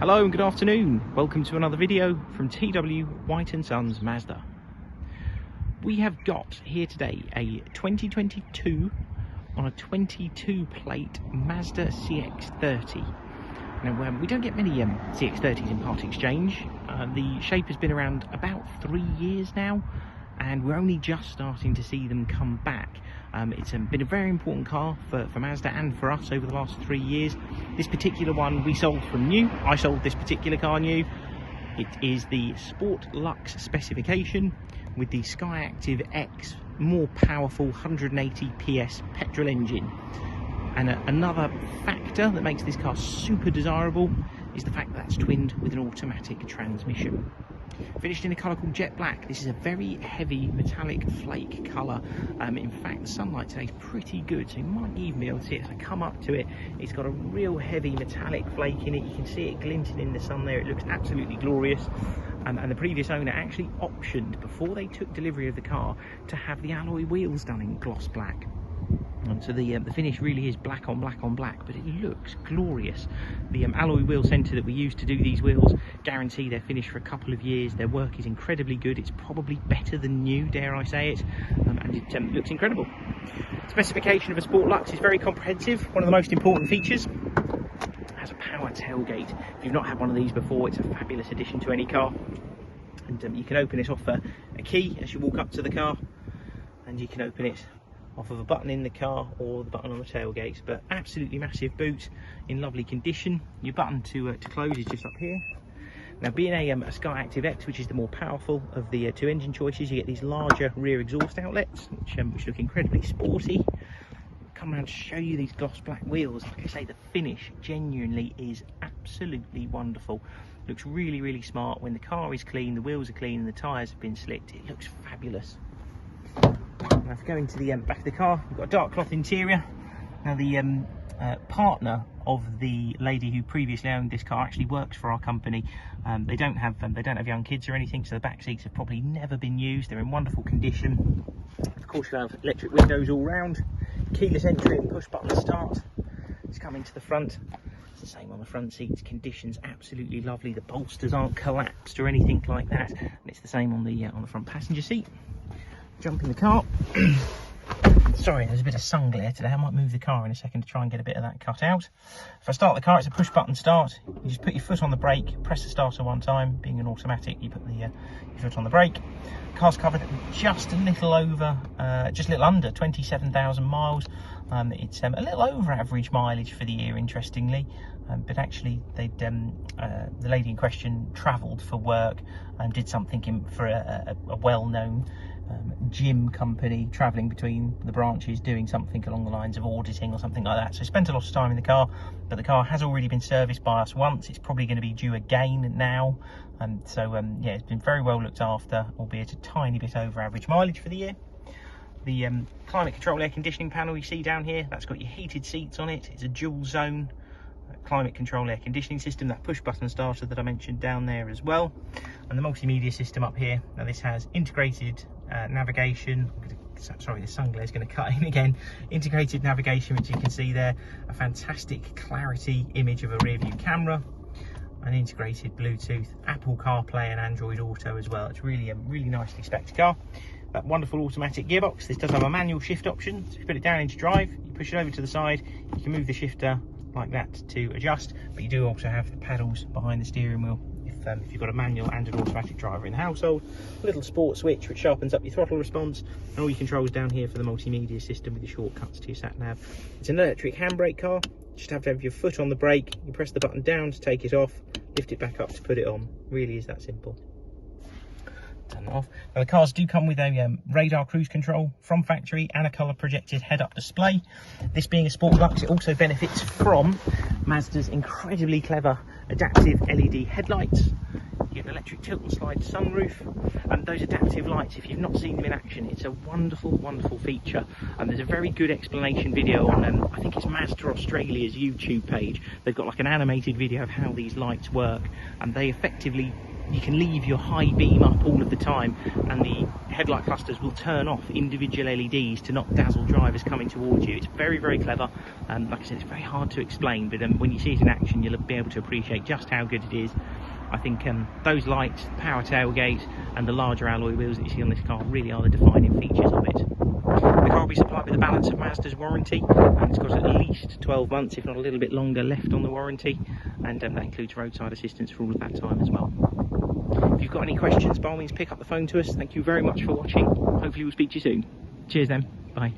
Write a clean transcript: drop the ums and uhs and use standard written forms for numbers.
Hello and good afternoon. Welcome to another video from TW White & Sons Mazda. We have got here today a 2022 on a 22 plate Mazda CX-30. Now we don't get many CX-30s in part exchange. The shape has been around about 3 years now, and we're only just starting to see them come back. It's been a very important car for Mazda and for us over the last 3 years. This particular one we sold from new. I sold this particular car new. It is the Sport Lux specification with the SKYACTIV X more powerful 180 PS petrol engine. And another factor that makes this car super desirable is the fact that it's twinned with an automatic transmission. Finished in a colour called jet black. This is a very heavy metallic flake colour. In fact, the sunlight today is pretty good, so you might even be able to see it as I come up to it. It's got a real heavy metallic flake in it. You can see it glinting in the sun there. It looks absolutely glorious. And the previous owner actually optioned, before they took delivery of the car, to have the alloy wheels done in gloss black. So the finish really is black on black on black, but it looks glorious. The alloy wheel centre that we use to do these wheels guarantee their finish for a couple of years. Their work is incredibly good. It's probably better than new, dare I say it, and it looks incredible. Specification of a Sport Lux is very comprehensive. One of the most important features: it has a power tailgate. If you've not had one of these before, it's a fabulous addition to any car. And you can open it off a key as you walk up to the car, and you can open it off of a button in the car or the button on the tailgates. But absolutely massive boot in lovely condition. Your button to close is just up here. Now, being a SKYACTIV X, which is the more powerful of the two engine choices, you get these larger rear exhaust outlets, which look incredibly sporty. Come around to show you these gloss black wheels. Like I say, the finish genuinely is absolutely wonderful. Looks really, really smart. When the car is clean, the wheels are clean, and the tyres have been slicked, it looks fabulous. Now, if you go into the back of the car, we've got a dark cloth interior. Now, the partner of the lady who previously owned this car actually works for our company. They don't have young kids or anything, so the back seats have probably never been used. They're in wonderful condition. Of course, you have electric windows all round, keyless entry and push button start. It's coming to the front. It's the same on the front seats. Conditions absolutely lovely. The bolsters aren't collapsed or anything like that, and it's the same on the front passenger seat. Jump in the car. Sorry, there's a bit of sun glare today. I might move the car in a second to try and get a bit of that cut out. If I start the car, it's a push button start. You just put your foot on the brake, press the starter one time. Being an automatic, you put your foot on the brake. Car's covered just a little under 27,000 miles. It's a little over average mileage for the year, interestingly. But actually, the lady in question travelled for work and did something for a well-known gym company, travelling between the branches, doing something along the lines of auditing or something like that. So spent a lot of time in the car, but the car has already been serviced by us once. It's probably going to be due again now. Yeah, it's been very well looked after, albeit a tiny bit over average mileage for the year. The climate control air conditioning panel you see down here, that's got your heated seats on it. It's a dual zone climate control air conditioning system. That push button starter that I mentioned down there as well, and the multimedia system up here. Now, this has integrated navigation. Sorry, the sun glare is going to cut in again. Integrated navigation, which you can see there, a fantastic clarity image of a rear view camera, an integrated Bluetooth, Apple CarPlay and Android Auto as well. It's really a really nicely spec'd car. That wonderful automatic gearbox. This does have a manual shift option, so if you put it down into drive, you push it over to the side, you can move the shifter like that to adjust, but you do also have the paddles behind the steering wheel if you've got a manual and an automatic driver in the household. A little sport switch which sharpens up your throttle response, and all your controls down here for the multimedia system with your shortcuts to your sat nav. It's an electric handbrake car. You just have to have your foot on the brake. You press the button down to take it off, lift it back up to put it on. Really is that simple. Turn that off. Now, the cars do come with a radar cruise control from factory and a colour projected head-up display. This being a Sport Lux, it also benefits from Mazda's incredibly clever adaptive LED headlights. You an electric tilt and slide sunroof, and those adaptive lights, if you've not seen them in action, it's a wonderful, wonderful feature. And there's a very good explanation video on, I think it's Mazda Australia's YouTube page. They've got like an animated video of how these lights work, and they effectively, you can leave your high beam up all of the time and the headlight clusters will turn off individual LEDs to not dazzle drivers coming towards you. It's very, very clever, and like I said, it's very hard to explain, but when you see it in action, you'll be able to appreciate just how good it is. I think those lights, the power tailgate and the larger alloy wheels that you see on this car really are the defining features of it. The car will be supplied with the balance of Mazda's warranty, and it's got at least 12 months, if not a little bit longer, left on the warranty, and that includes roadside assistance for all of that time as well. If you've got any questions, by all means pick up the phone to us. Thank you very much for watching. Hopefully we'll speak to you soon. Cheers then. Bye.